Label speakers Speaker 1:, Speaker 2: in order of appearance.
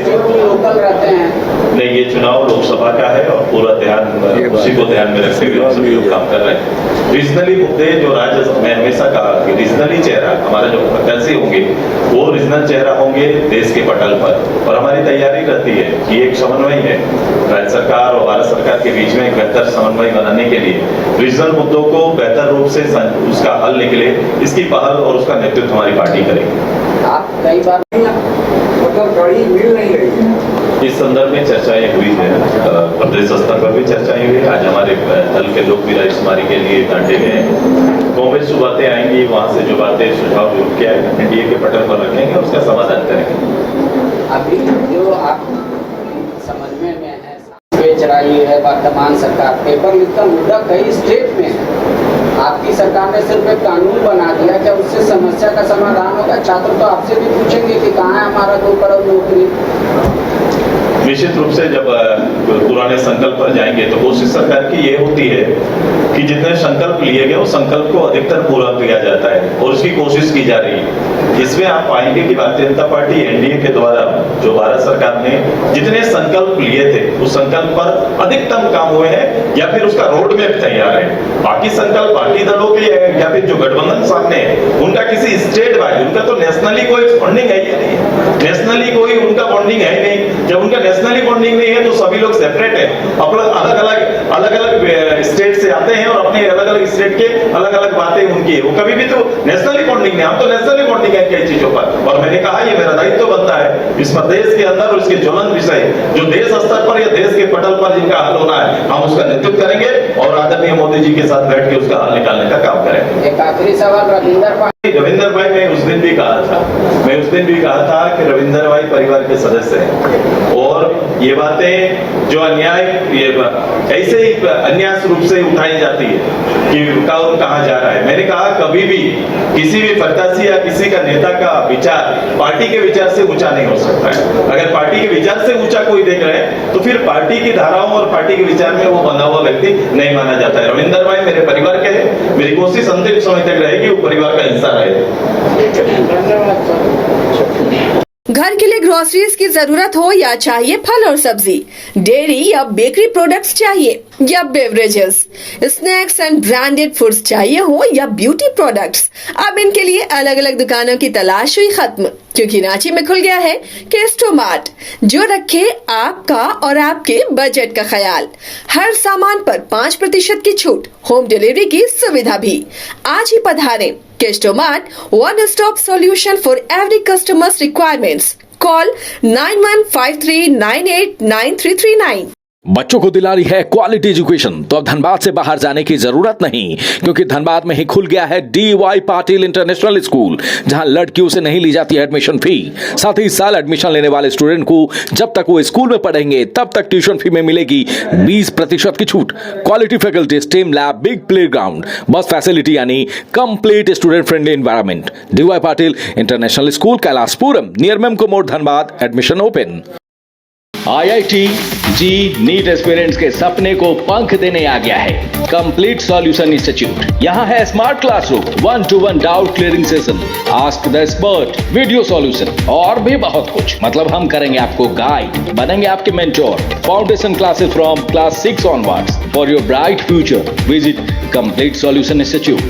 Speaker 1: Local रहते हैं।
Speaker 2: नहीं, ये चुनाव लोकसभा का है और पूरा ध्यान उसी को ध्यान में रखते हुए सभी लोग काम कर रहे हैं। रीजनली मुद्दे जो राज्य में हमेशा कहा कि रीजनली चेहरा हमारा जो वैकेंसी होंगे वो रीजनल चेहरा होंगे देश के पटल पर, और हमारी तैयारी रहती है कि एक समन्वय है राज्य सरकार और भारत सरकार के बीच में एक बेहतर समन्वय बनाने के लिए रीजनल मुद्दों को बेहतर रूप से उसका हल निकले, इसकी पहल और उसका नेतृत्व हमारी पार्टी करेगी।
Speaker 1: आप कई बार मतलब गाड़ी मिल नहीं रही है,
Speaker 2: इस संदर्भ में चर्चाएं हुई है, प्रदेश स्तर पर भी चर्चाएं हुई। आज हमारे दल के लोग भी राजकुमारी के लिए बांटे गए हैं। कांग्रेस जो बातें आएंगी वहां से जो बातें सुझाव जो क्या है एनडीए के पटल पर रखेंगे, उसका समाधान करेंगे।
Speaker 1: अभी जो आप समझ में है बेच रही है वर्तमान सरकार, पेपर लीक का मुद्दा कई स्टेट में है, आपकी सरकार ने सिर्फ एक कानून बना दिया, क्या उससे समस्या का समाधान होगा? छात्र तो आपसे भी पूछेंगे कि कहाँ है हमारा 2 करोड़ नौकरी।
Speaker 2: निश्चित रूप से जब पुराने संकल्प पर जाएंगे तो कोशिश सरकार की ये होती है कि जितने संकल्प लिए गए वो संकल्प को अधिकतर पूरा किया जाता है और उसकी कोशिश की जा रही है। इसमें आप पाएंगे कि भारतीय जनता पार्टी एनडीए के द्वारा जो भारत सरकार ने जितने संकल्प लिए थे उस संकल्प पर अधिकतम काम हुए हैं या फिर उसका रोड मैप तैयार है। बाकी संकल्प बाकी दलों के या फिर जो गठबंधन सामने है उनका किसी स्टेट वाइज, उनका तो नेशनली कोई फंडिंग है ही नहीं, नेशनली कोई उनका फंडिंग है ही नहीं। जब उनका नेशनली बॉन्डिंग नहीं है तो सभी लोग सेपरेट है, अलग अलग स्टेट से आते हैं और अपने अलग अलग स्टेट के अलग अलग बातें उनकी है, वो कभी भी तो नेशनली बॉन्डिंग नहीं। हम तो नेशनली बॉन्डिंग है कई चीजों पर, और मैंने कहा ये मेरा दायित्व बनता है इस प्रदेश के अंदर उसके ज्वलंत विषय जो देश स्तर पर या देश के पटल पर जिनका हल होना है हम उसका नेतृत्व करेंगे और आदरणीय मोदी जी के साथ बैठ के उसका हल निकालने का काम करेंगे।
Speaker 1: एक आखिरी सवाल,
Speaker 2: रविंदर भाई, मैं उस दिन भी कहा था कि रविंदर भाई परिवार के सदस्य हैं और ये बातें जो अन्याय ऐसे ही अन्याय रूप से उठाई जाती है कि कौन कहाँ जा रहा है। मैंने कहा कभी भी किसी भी प्रत्याशी या किसी का नेता का विचार पार्टी के विचार से ऊंचा नहीं हो सकता है। अगर पार्टी के विचार से ऊंचा कोई देख रहे हैं तो फिर पार्टी की धाराओं और पार्टी के विचार में वो बंधा हुआ व्यक्ति नहीं माना जाता है। रविंदर भाई मेरे परिवार के हैं, मेरी कोशिश अंतिम समय तक रहेगी वो परिवार का हिस्सा रहे।
Speaker 3: घर के लिए ग्रोसरीज की जरूरत हो या चाहिए फल और सब्जी, डेयरी या बेकरी प्रोडक्ट्स चाहिए या beverages, snacks and branded foods चाहिए हो या ब्यूटी प्रोडक्ट्स, अब इनके लिए अलग अलग दुकानों की तलाश हुई खत्म, क्योंकि रांची में खुल गया है केस्टोमार्ट, जो रखे आपका और आपके बजट का ख्याल। हर सामान पर 5% की छूट, होम डिलीवरी की सुविधा भी। आज ही पधारें केस्टोमार्ट, one stop solution for every customer's requirements. Call 9153989339.
Speaker 4: बच्चों को दिला रही है क्वालिटी एजुकेशन, तो अब धनबाद से बाहर जाने की जरूरत नहीं, क्योंकि धनबाद में ही खुल गया है DY पाटिल इंटरनेशनल स्कूल, जहां लड़कियों से नहीं ली जाती है एडमिशन फी। साथ ही इस साल एडमिशन लेने वाले स्टूडेंट को जब तक वो स्कूल में पढ़ेंगे तब तक ट्यूशन फी में मिलेगी 20% की छूट। Quality faculty, STEM lab, big play ground, bus facility यानी complete student friendly environment. DY Patil international school, Kailashpuram, near Memco मोड़, Dhanbad. Admission open. IIT JEE NEET aspirants के सपने को पंख देने आ गया है कंप्लीट सॉल्यूशन इंस्टीट्यूट। यहाँ है smart classroom, 1-to-1 doubt clearing session, ask the expert, video solution और भी बहुत कुछ। मतलब हम करेंगे आपको गाइड, बनेंगे आपके mentor. Foundation classes from class 6 onwards for your bright future. Visit complete solution institute.